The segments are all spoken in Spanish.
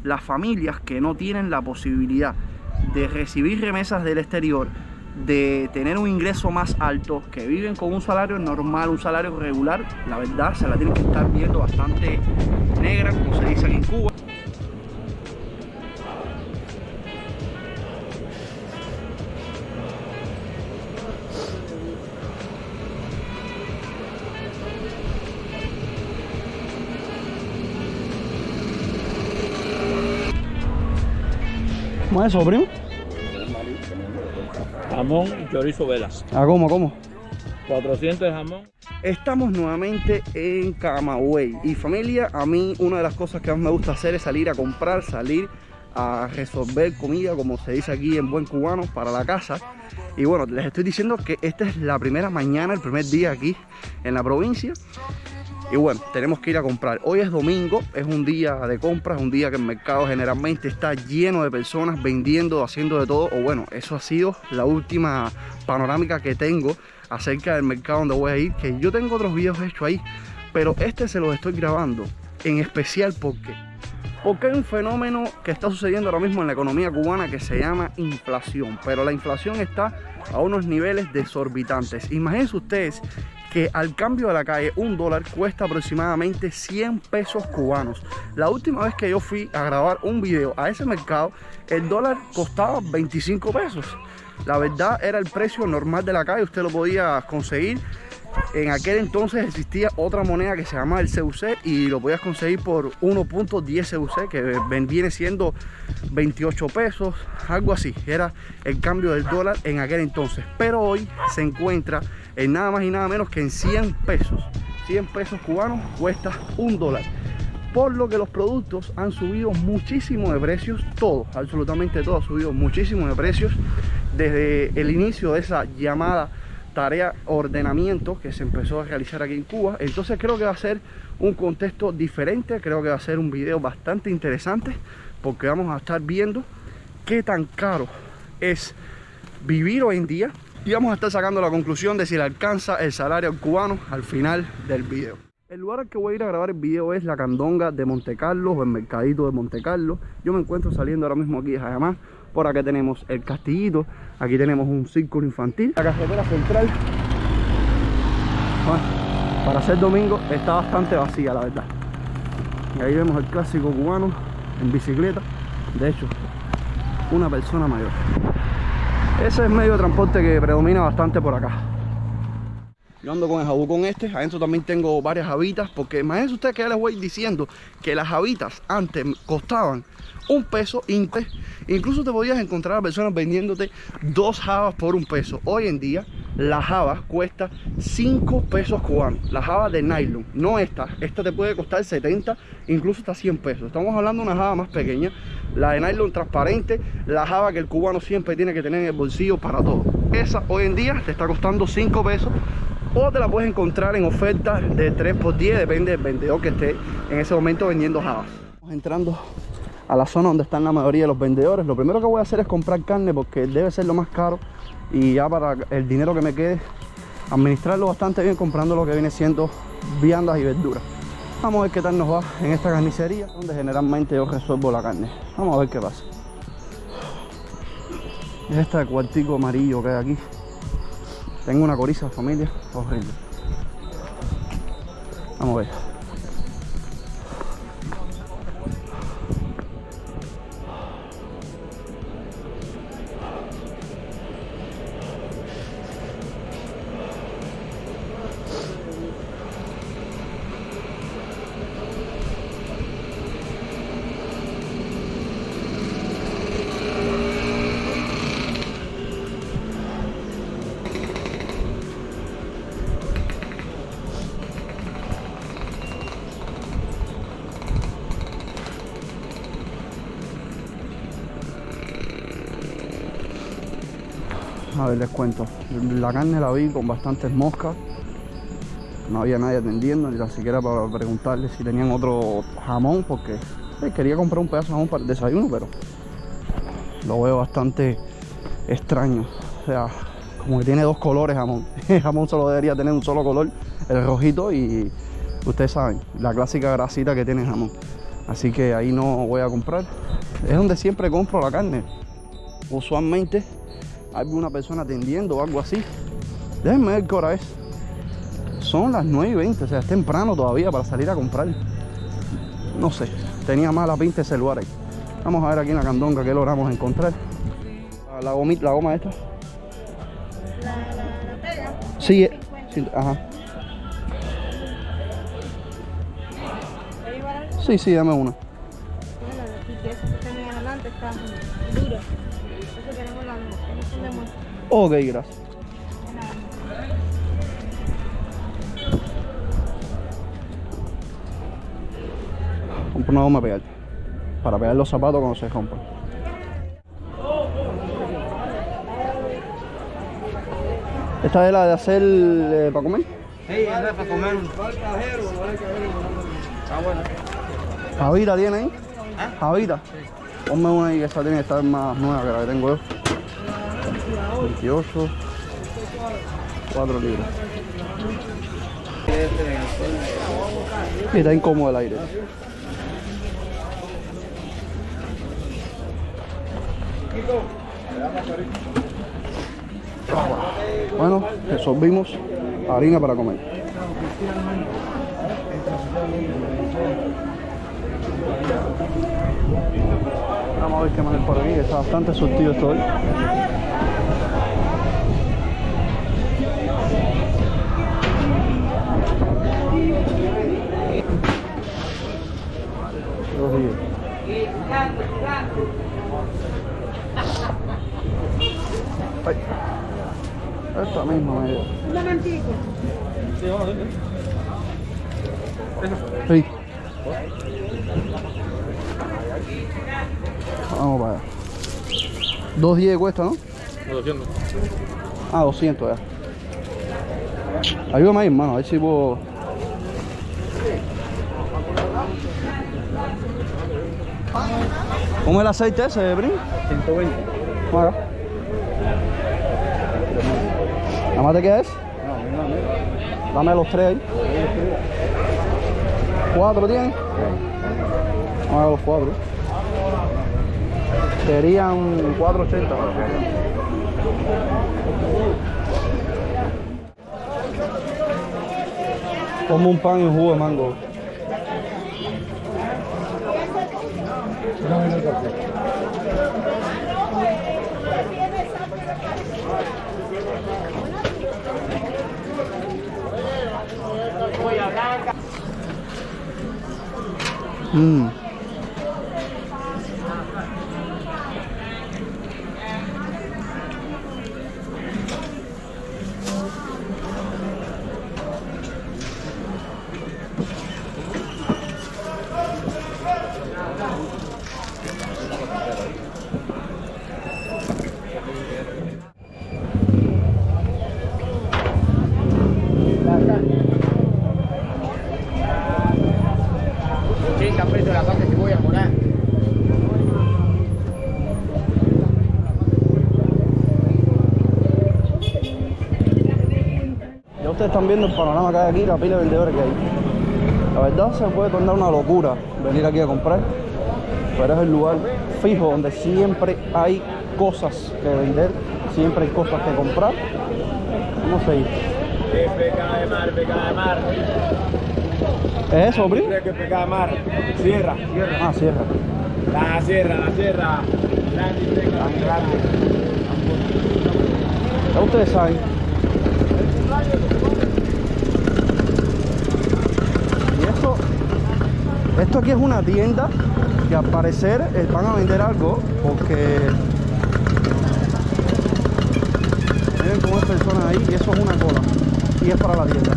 las familias que no tienen la posibilidad de recibir remesas del exterior, de tener un ingreso más alto, que viven con un salario normal, un salario regular, la verdad se la tienen que estar viendo bastante negra, como se dice aquí en Cuba. ¿Cómo es eso, primo? Jamón y chorizo velas. Ah, ¿cómo? 400 de jamón. Estamos nuevamente en Camagüey. Y familia, a mí una de las cosas que más me gusta hacer es salir a comprar, salir a resolver comida, como se dice aquí en buen cubano, para la casa. Y bueno, les estoy diciendo que esta es la primera mañana, el primer día aquí en la provincia. Y bueno, tenemos que ir a comprar. Hoy es domingo, es un día de compras, un día que el mercado generalmente está lleno de personas vendiendo, haciendo de todo. O bueno, eso ha sido la última panorámica que tengo acerca del mercado donde voy a ir. Que yo tengo otros videos hechos ahí, pero este se los estoy grabando en especial porque hay un fenómeno que está sucediendo ahora mismo en la economía cubana que se llama inflación. Pero la inflación está a unos niveles desorbitantes. Imagínense ustedes que al cambio de la calle $1 cuesta aproximadamente 100 pesos cubanos. La última vez que yo fui a grabar un video a ese mercado, el dólar costaba 25 pesos. La verdad era el precio normal de la calle, usted lo podía conseguir. En aquel entonces existía otra moneda que se llama el CUC y lo podías conseguir por 1.10 CUC, que viene siendo 28 pesos, algo así. Era el cambio del dólar en aquel entonces. Pero hoy se encuentra en nada más y nada menos que en 100 pesos. 100 pesos cubanos cuesta $1. Por lo que los productos han subido muchísimo de precios, todo, absolutamente todo ha subido muchísimo de precios desde el inicio de esa llamada tarea ordenamiento que se empezó a realizar aquí en Cuba. Entonces creo que va a ser un contexto diferente, creo que va a ser un video bastante interesante porque vamos a estar viendo qué tan caro es vivir hoy en día y vamos a estar sacando la conclusión de si le alcanza el salario cubano al final del video. El lugar al que voy a ir a grabar el video es la Candonga de Montecarlo o el Mercadito de Montecarlo. Yo me encuentro saliendo ahora mismo aquí de Jayamá. Por acá tenemos el Castillito, aquí tenemos un círculo infantil. La carretera central, bueno, para ser domingo está bastante vacía, la verdad. Y ahí vemos el clásico cubano en bicicleta, de hecho una persona mayor. Ese es el medio de transporte que predomina bastante por acá. Yo ando con el jabucón este, adentro también tengo varias jabitas, porque imagínense ustedes que ya les voy diciendo que las jabitas antes costaban $1, incluso te podías encontrar a personas vendiéndote 2 jabas por $1. Hoy en día la java cuesta 5 pesos cubanos, la java de nylon, no esta te puede costar 70, incluso hasta 100 pesos. Estamos hablando de una java más pequeña, la de nylon transparente, la java que el cubano siempre tiene que tener en el bolsillo para todo. Esa hoy en día te está costando 5 pesos. O te la puedes encontrar en oferta de 3x10, depende del vendedor que esté en ese momento vendiendo jabas. Estamos entrando a la zona donde están la mayoría de los vendedores. Lo primero que voy a hacer es comprar carne porque debe ser lo más caro. Y ya para el dinero que me quede, administrarlo bastante bien comprando lo que viene siendo viandas y verduras. Vamos a ver qué tal nos va en esta carnicería, donde generalmente yo resuelvo la carne. Vamos a ver qué pasa. Es este cuartico amarillo que hay aquí. Tengo una coriza, familia, horrible. Vamos a ver. A ver, les cuento. La carne la vi con bastantes moscas. No había nadie atendiendo, ni tan siquiera para preguntarle si tenían otro jamón, porque quería comprar un pedazo de jamón para el desayuno, pero lo veo bastante extraño. O sea, como que tiene 2 colores jamón. El jamón solo debería tener un solo color, el rojito, y ustedes saben, la clásica grasita que tiene el jamón. así que ahí no voy a comprar. Es donde siempre compro la carne. Usualmente hay una persona atendiendo o algo así. Déjenme ver qué hora es. Son las 9:20, o sea, es temprano todavía para salir a comprar. No sé, tenía mala pinta el celular ahí. Vamos a ver aquí en la candonga qué logramos encontrar. La goma esta. La pega. Sí, sí, ajá. ¿Queréis barato? Sí, dame una. Bueno, y que eso que tenía adelante está duro. Eso queremos la no tenemos. Ok, gracias. Compro una goma pegar. Para pegar los zapatos cuando se compran. ¿Esta es la de hacer para comer? Sí, es para comer. Ah, bueno. ¿Javita tiene ahí? ¿Javita? Ponme una ahí que esa tiene que estar más nueva que la que tengo yo. 28. 4 libras. Y está incómodo el aire. Bueno, resolvimos harina para comer. Vamos a ver qué más hay por aquí, está bastante surtido esto hoy. Ay, esta misma media. Un momentico. Sí. Vamos para allá. 2.10 cuesta, ¿no? 200. Ah, 200 ya. Ayúdame ahí, hermano, a ver si puedo. ¿Cómo es el aceite ese, Brin? 120. Acá. ¿Nada más te queda ese? No. Dame los 3 ahí. 4 tienes. Vamos a ver los 4. Serían 4.80. Como un pan y un jugo de mango. La parte que voy a morar. Ya ustedes están viendo el panorama que hay aquí, la pila de vendedores que hay. La verdad se puede tornar una locura venir aquí a comprar, pero es el lugar fijo donde siempre hay cosas que vender, siempre hay cosas que comprar. Vamos a ir. Pecado de mar, pecado de mar. ¿Es eso, primo? Que pecado de mar. Sierra. Ah, cierra. La sierra. Grande. Ya ustedes saben. Y esto aquí es una tienda que al parecer van a vender algo porque miren cómo hay personas ahí y eso es una cola y es para la tienda.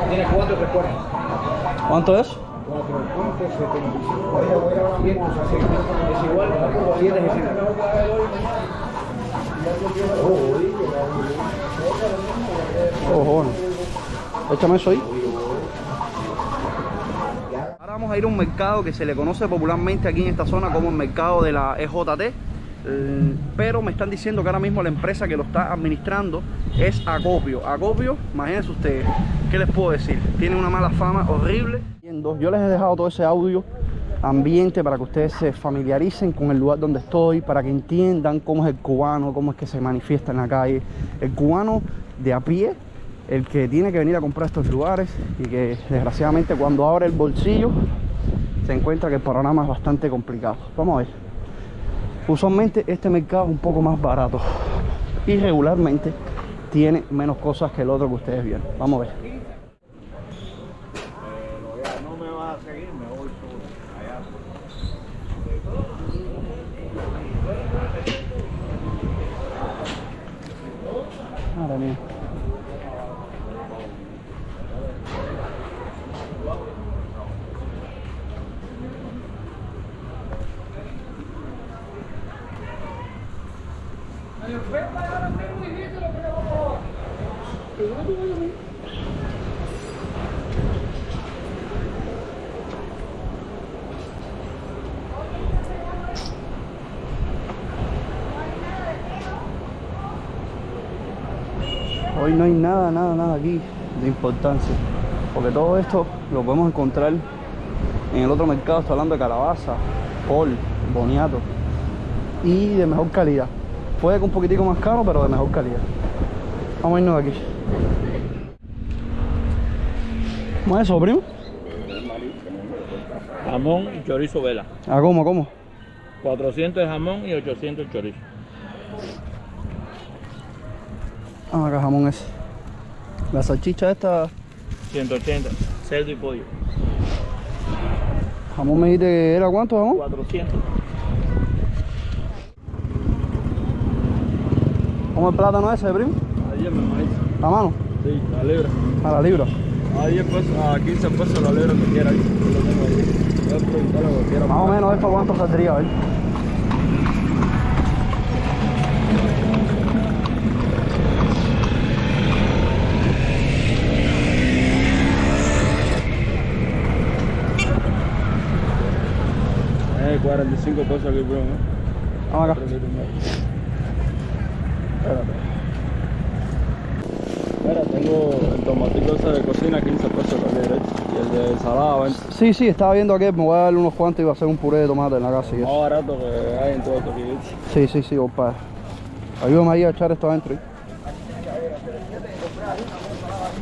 Tiene 4 recuerdos. ¿Cuánto es? Es igual, 7.60. Ojo, échame eso ahí. Ahora vamos a ir a un mercado que se le conoce popularmente aquí en esta zona como el mercado de la EJT. Pero me están diciendo que ahora mismo la empresa que lo está administrando es Acopio. Acopio, imagínense ustedes, ¿qué les puedo decir? Tiene una mala fama horrible. Yo les he dejado todo ese audio ambiente para que ustedes se familiaricen con el lugar donde estoy, para que entiendan cómo es el cubano, cómo es que se manifiesta en la calle. El cubano de a pie, el que tiene que venir a comprar estos lugares y que desgraciadamente cuando abre el bolsillo se encuentra que el panorama es bastante complicado. Vamos a ver. Usualmente este mercado es un poco más barato y regularmente tiene menos cosas que el otro que ustedes vieron. Vamos a ver. No me vas a seguir, me voy solo. Allá. Madre mía. Hoy no hay nada aquí de importancia, porque todo esto lo podemos encontrar en el otro mercado. Estoy hablando de calabaza, col, boniato y de mejor calidad. Puede que un poquitico más caro, pero de mejor calidad. Vamos a irnos de aquí. ¿Cómo es eso, primo? Jamón y chorizo vela. Ah, ¿cómo? 400 de jamón y 800 de chorizo. Ah, acá jamón es. La salchicha esta. 180, cerdo y pollo. Jamón me dijiste que era ¿cuánto jamón? 400. ¿Cómo el plátano ese, primo? A 10 me maíz. ¿A mano? Sí, la libra. A la libra. A 10 pesos, a 15 pesos la libra que quiera. Yo lo tengo ahí. Voy a preguntar lo que quiera. Más o menos es para cuánto saldría, a ver. Eh, 45 pesos aquí, bro. Vamos acá. Mira, tengo el tomatico ese de cocina, 15 pesos la libra. Y el de ensalada, 20. Sí, estaba viendo aquí, me voy a darle unos cuantos y voy a hacer un puré de tomate en la casa y Más eso. barato que hay en todo esto aquí. Sí, compadre. Ayúdame ahí a echar esto adentro.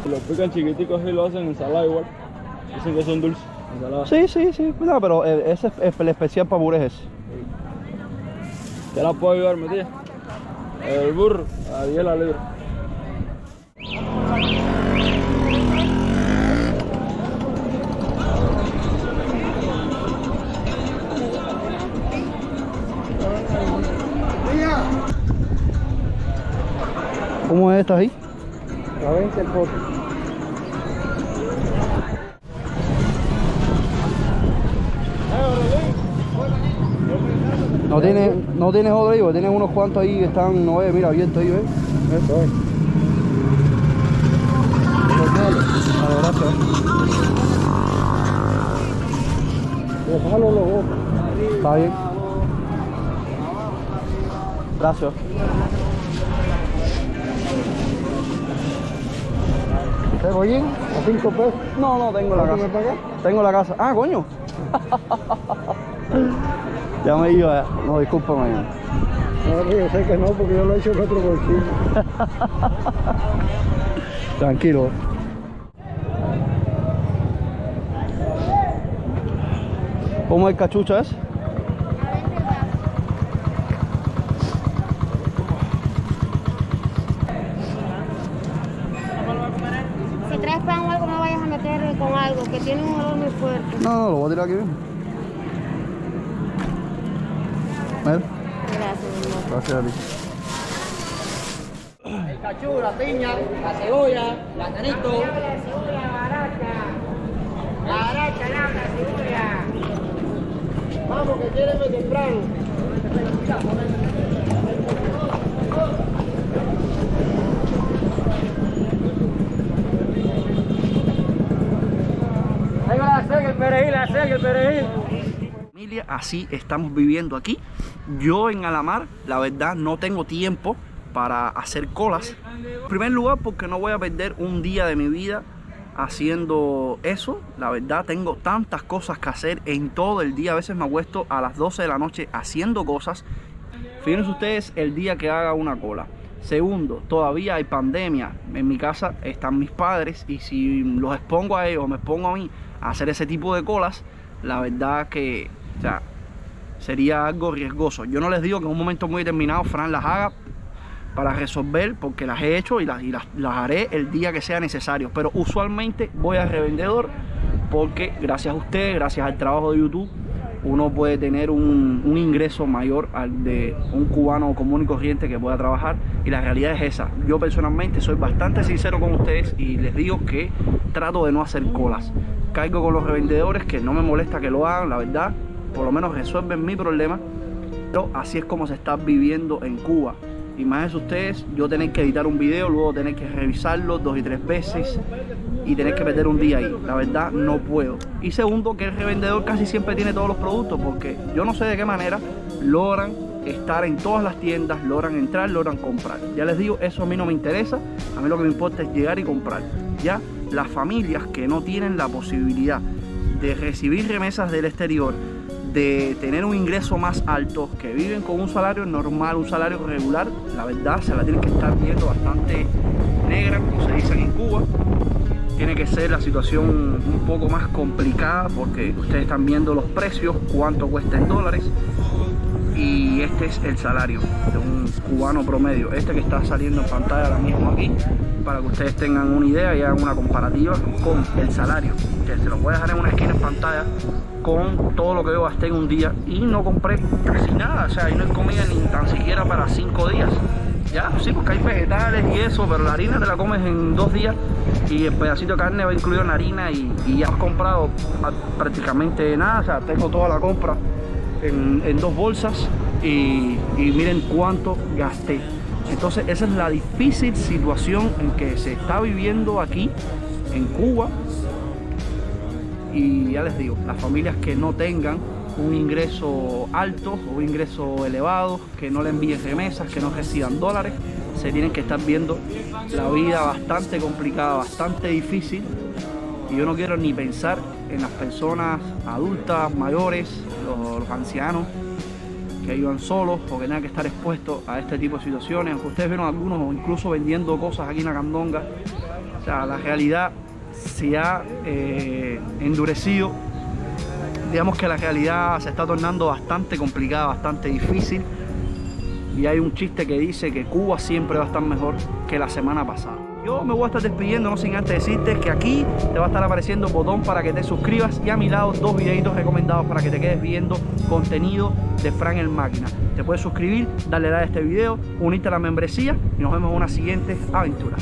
Si lo pican chiquiticos y lo hacen ensalada igual. Dicen que son dulces. Ensalada. Sí, no, pero ese es el especial para purés ese. ¿Te la puedo ayudar, mi tía? El burro, a 10 la libra. ¿Cómo es esta ahí? A 20 el pote. No tienes otro ahí, tienes unos cuantos ahí que están, no ves, mira, abiertos ahí, ¿ves? Eso es. Vale, gracias. Déjalo los ojos. Está bien. Gracias. ¿Te oyen? ¿A 5 pesos? No, tengo la ¿Cuánto casa. me pagas? Tengo la casa. Ah, coño. Ya me iba. No, discúlpame. No, yo sé que no, porque yo lo he hecho en otro bolsillo. Tranquilo. ¿Cómo es el cachucha ese? Si traes pan o algo, no vayas a meter con algo que tiene un olor muy fuerte. No, lo voy a tirar aquí mismo. Mira, Gracias, mi amor. gracias a ti. El cachú, la piña, la cebolla, la canito. La cebolla barata. La barata, la cebolla. Vamos, que quieren ver temprano. Ahí va la seca, el perejil. Familia, así estamos viviendo aquí. Yo en Alamar, la verdad, no tengo tiempo para hacer colas. En primer lugar, porque no voy a perder un día de mi vida haciendo eso. La verdad, tengo tantas cosas que hacer en todo el día. A veces me acuesto a las 12 de la noche haciendo cosas. Fíjense ustedes el día que haga una cola. Segundo, todavía hay pandemia. En mi casa están mis padres y si los expongo a ellos o me expongo a mí a hacer ese tipo de colas, la verdad que, o sea, sería algo riesgoso. Yo no les digo que en un momento muy determinado Fran las haga para resolver, porque las he hecho y las haré el día que sea necesario, pero usualmente voy al revendedor porque gracias a ustedes, gracias al trabajo de YouTube, uno puede tener un ingreso mayor al de un cubano común y corriente que pueda trabajar, y la realidad es esa. Yo personalmente soy bastante sincero con ustedes y les digo que trato de no hacer colas. Caigo con los revendedores, que no me molesta que lo hagan, la verdad, por lo menos resuelven mi problema, pero así es como se está viviendo en Cuba. Imagínense ustedes, yo tener que editar un video, luego tener que revisarlo 2 y 3 veces y tener que perder un día ahí. La verdad, no puedo. Y segundo, que el revendedor casi siempre tiene todos los productos, porque yo no sé de qué manera logran estar en todas las tiendas, logran entrar, logran comprar. Ya les digo, eso a mí no me interesa. A mí lo que me importa es llegar y comprar. Ya las familias que no tienen la posibilidad de recibir remesas del exterior, de tener un ingreso más alto, que viven con un salario normal, un salario regular, la verdad se la tienen que estar viendo bastante negra, como se dice en Cuba. Tiene que ser la situación un poco más complicada, porque ustedes están viendo los precios, cuánto cuesta en dólares, y este es el salario de un cubano promedio, este que está saliendo en pantalla ahora mismo aquí, para que ustedes tengan una idea y hagan una comparativa con el salario, que se los voy a dejar en una esquina en pantalla, con todo lo que yo gasté en un día, y no compré casi nada. O sea, ahí no hay comida ni tan siquiera para 5 días. Ya, sí, porque hay vegetales y eso, pero la harina te la comes en 2 días, y el pedacito de carne va incluido en la harina, y ya has comprado prácticamente nada. O sea, tengo toda la compra en 2 bolsas, y miren cuánto gasté. Entonces esa es la difícil situación en que se está viviendo aquí en Cuba. Y ya les digo, las familias que no tengan un ingreso alto o un ingreso elevado, que no le envíen remesas, que no reciban dólares, se tienen que estar viendo la vida bastante complicada, bastante difícil. Y yo no quiero ni pensar en las personas adultas, mayores, los ancianos que vivan solos o que tengan que estar expuestos a este tipo de situaciones. Aunque ustedes vieron algunos incluso vendiendo cosas aquí en la Candonga, o sea, la realidad se ha endurecido. Digamos que la realidad se está tornando bastante complicada, bastante difícil, y hay un chiste que dice que Cuba siempre va a estar mejor que la semana pasada. Yo me voy a estar despidiendo, no sin antes decirte que aquí te va a estar apareciendo un botón para que te suscribas, y a mi lado 2 videitos recomendados para que te quedes viendo contenido de Fran el Máquina. Te puedes suscribir, darle like a este video, unirte a la membresía, y nos vemos en una siguiente aventura.